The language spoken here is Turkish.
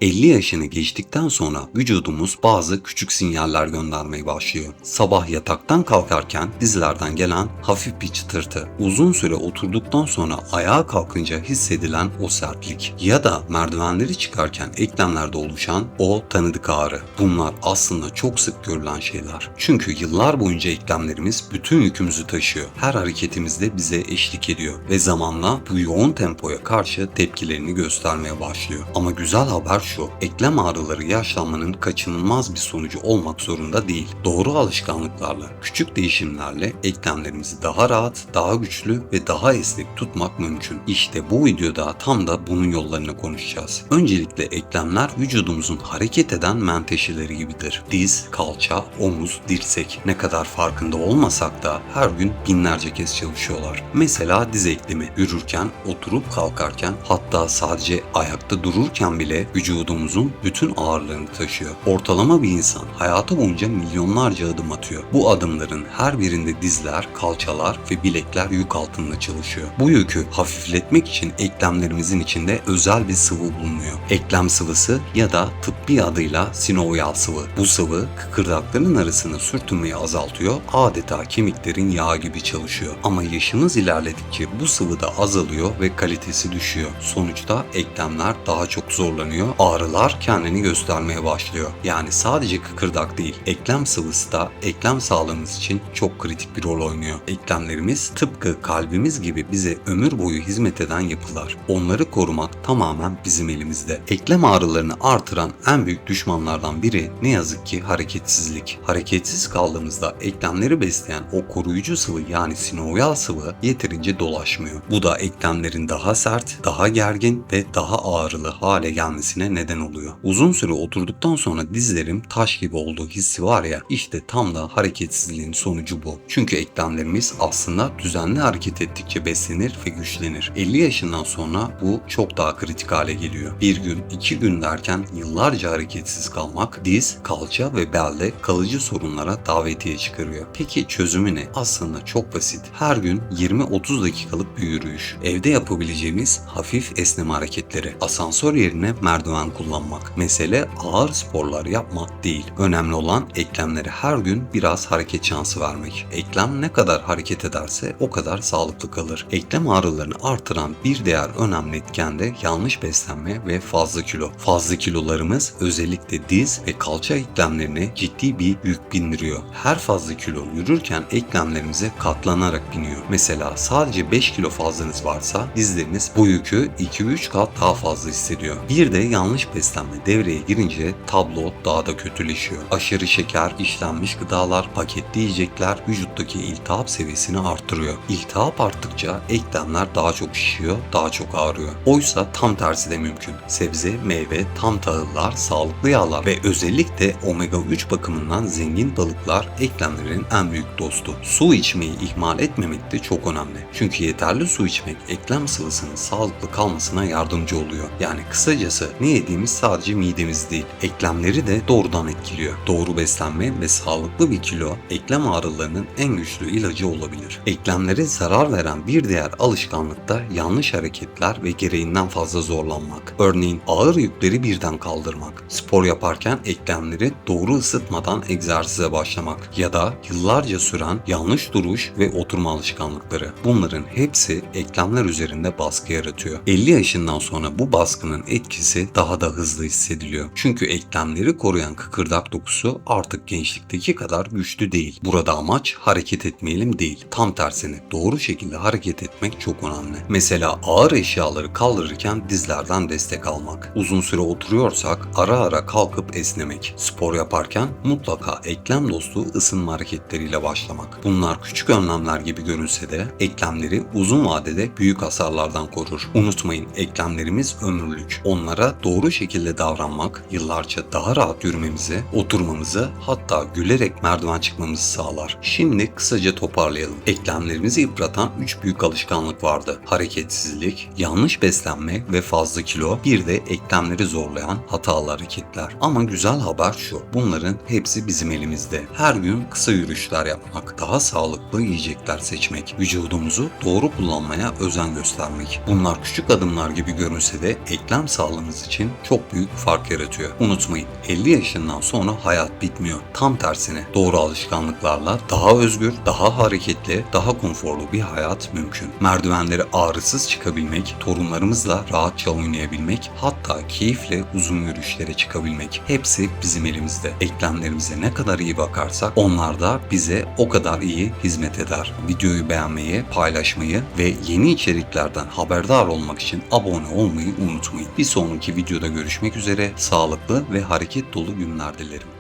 50 yaşını geçtikten sonra vücudumuz bazı küçük sinyaller göndermeye başlıyor. Sabah yataktan kalkarken dizlerden gelen hafif bir çıtırtı, uzun süre oturduktan sonra ayağa kalkınca hissedilen o sertlik ya da merdivenleri çıkarken eklemlerde oluşan o tanıdık ağrı. Bunlar aslında çok sık görülen şeyler. Çünkü yıllar boyunca eklemlerimiz bütün yükümüzü taşıyor. Her hareketimizde bize eşlik ediyor ve zamanla bu yoğun tempoya karşı tepkilerini göstermeye başlıyor. Ama güzel haber şu, eklem ağrıları yaşlanmanın kaçınılmaz bir sonucu olmak zorunda değil. Doğru alışkanlıklarla, küçük değişimlerle eklemlerimizi daha rahat, daha güçlü ve daha esnek tutmak mümkün. İşte bu videoda tam da bunun yollarını konuşacağız. Öncelikle eklemler vücudumuzun hareket eden menteşeleri gibidir. Diz, kalça, omuz, dirsek. Ne kadar farkında olmasak da her gün binlerce kez çalışıyorlar. Mesela diz eklemi. Yürürken, oturup kalkarken, hatta sadece ayakta dururken bile vücudumuzun bütün ağırlığını taşıyor. Ortalama bir insan hayatı boyunca milyonlarca adım atıyor. Bu adımların her birinde dizler, kalçalar ve bilekler yük altında çalışıyor. Bu yükü hafifletmek için eklemlerimizin içinde özel bir sıvı bulunuyor. Eklem sıvısı ya da tıbbi adıyla sinovyal sıvı. Bu sıvı kıkırdakların arasını sürtünmeyi azaltıyor, adeta kemiklerin yağı gibi çalışıyor. Ama yaşımız ilerledikçe bu sıvı da azalıyor ve kalitesi düşüyor. Sonuçta eklemler daha çok zorlanıyor, ağrılar kendini göstermeye başlıyor. Yani sadece kıkırdak değil, eklem sıvısı da eklem sağlığımız için çok kritik bir rol oynuyor. Eklemlerimiz tıpkı kalbimiz gibi bize ömür boyu hizmet eden yapılar. Onları korumak tamamen bizim elimizde. Eklem ağrılarını artıran en büyük düşmanlardan biri ne yazık ki hareketsizlik. Hareketsiz kaldığımızda eklemleri besleyen o koruyucu sıvı yani sinovyal sıvı yeterince dolaşmıyor. Bu da eklemlerin daha sert, daha gergin ve daha ağrılı hale gelmesine neden oluyor. Uzun süre oturduktan sonra dizlerim taş gibi olduğu hissi var ya, işte tam da hareketsizliğin sonucu bu. Çünkü eklemlerimiz aslında düzenli hareket ettikçe beslenir ve güçlenir. 50 yaşından sonra bu çok daha kritik hale geliyor. Bir gün, 2 gün derken yıllarca hareketsiz kalmak diz, kalça ve belde kalıcı sorunlara davetiye çıkarıyor. Peki çözümü ne? Aslında çok basit. Her gün 20-30 dakikalık bir yürüyüş. Evde yapabileceğimiz hafif esneme hareketleri. Asansör yerine merdiven kullanmak. Mesele ağır sporlar yapmak değil. Önemli olan eklemlere her gün biraz hareket şansı vermek. Eklem ne kadar hareket ederse o kadar sağlıklı kalır. Eklem ağrılarını artıran bir diğer önemli etken de yanlış beslenme ve fazla kilo. Fazla kilolarımız özellikle diz ve kalça eklemlerine ciddi bir yük bindiriyor. Her fazla kilo yürürken eklemlerimize katlanarak biniyor. Mesela sadece 5 kilo fazlanız varsa dizleriniz bu yükü 2-3 kat daha fazla hissediyor. Bir de yanlış beslenme devreye girince tablo daha da kötüleşiyor. Aşırı şeker, işlenmiş gıdalar, paketli yiyecekler vücuttaki iltihap seviyesini arttırıyor. İltihap arttıkça eklemler daha çok şişiyor, daha çok ağrıyor. Oysa tam tersi de mümkün. Sebze, meyve, tam tahıllar, sağlıklı yağlar ve özellikle omega 3 bakımından zengin balıklar eklemlerin en büyük dostu. Su içmeyi ihmal etmemek de çok önemli. Çünkü yeterli su içmek eklem sıvısının sağlıklı kalmasına yardımcı oluyor. Yani kısacası ne yediğimiz sadece midemiz değil, eklemleri de doğrudan etkiliyor. Doğru beslenme ve sağlıklı bir kilo eklem ağrılarının en güçlü ilacı olabilir. Eklemlere zarar veren bir diğer alışkanlık da yanlış hareketler ve gereğinden fazla zorlanmak. Örneğin ağır yükleri birden kaldırmak, spor yaparken eklemleri doğru ısıtmadan egzersize başlamak ya da yıllarca süren yanlış duruş ve oturma alışkanlıkları. Bunların hepsi eklemler üzerinde baskı yaratıyor. 50 yaşından sonra bu baskının etkisi daha da hızlı hissediliyor. Çünkü eklemleri koruyan kıkırdak dokusu artık gençlikteki kadar güçlü değil. Burada amaç hareket etmeyelim değil. Tam tersine doğru şekilde hareket etmek çok önemli. Mesela ağır eşyaları kaldırırken dizlerden destek almak. Uzun süre oturuyorsak ara ara kalkıp esnemek. Spor yaparken mutlaka eklem dostu ısınma hareketleriyle başlamak. Bunlar küçük önlemler gibi görünse de eklemleri uzun vadede büyük hasarlardan korur. Unutmayın, eklemlerimiz ömürlük. Onlara doğru şekilde davranmak yıllarca daha rahat yürümemizi, oturmamızı, hatta gülerek merdiven çıkmamızı sağlar. Şimdi kısaca toparlayalım. Eklemlerimizi yıpratan 3 büyük alışkanlık vardı. Hareketsizlik, yanlış beslenme ve fazla kilo, bir de eklemleri zorlayan hatalı hareketler. Ama güzel haber şu, bunların hepsi bizim elimizde. Her gün kısa yürüyüşler yapmak, daha sağlıklı yiyecekler seçmek, vücudumuzu doğru kullanmaya özen göstermek. Bunlar küçük adımlar gibi görünse de eklem sağlığımız için için çok büyük fark yaratıyor. Unutmayın, 50 yaşından sonra hayat bitmiyor. Tam tersine doğru alışkanlıklarla daha özgür, daha hareketli, daha konforlu bir hayat mümkün. Merdivenleri ağrısız çıkabilmek, torunlarımızla rahatça oynayabilmek, hatta keyifle uzun yürüyüşlere çıkabilmek. Hepsi bizim elimizde. Eklemlerimize ne kadar iyi bakarsak onlar da bize o kadar iyi hizmet eder. Videoyu beğenmeyi, paylaşmayı ve yeni içeriklerden haberdar olmak için abone olmayı unutmayın. Bir sonraki videoda görüşmek üzere. Sağlıklı ve hareket dolu günler dilerim.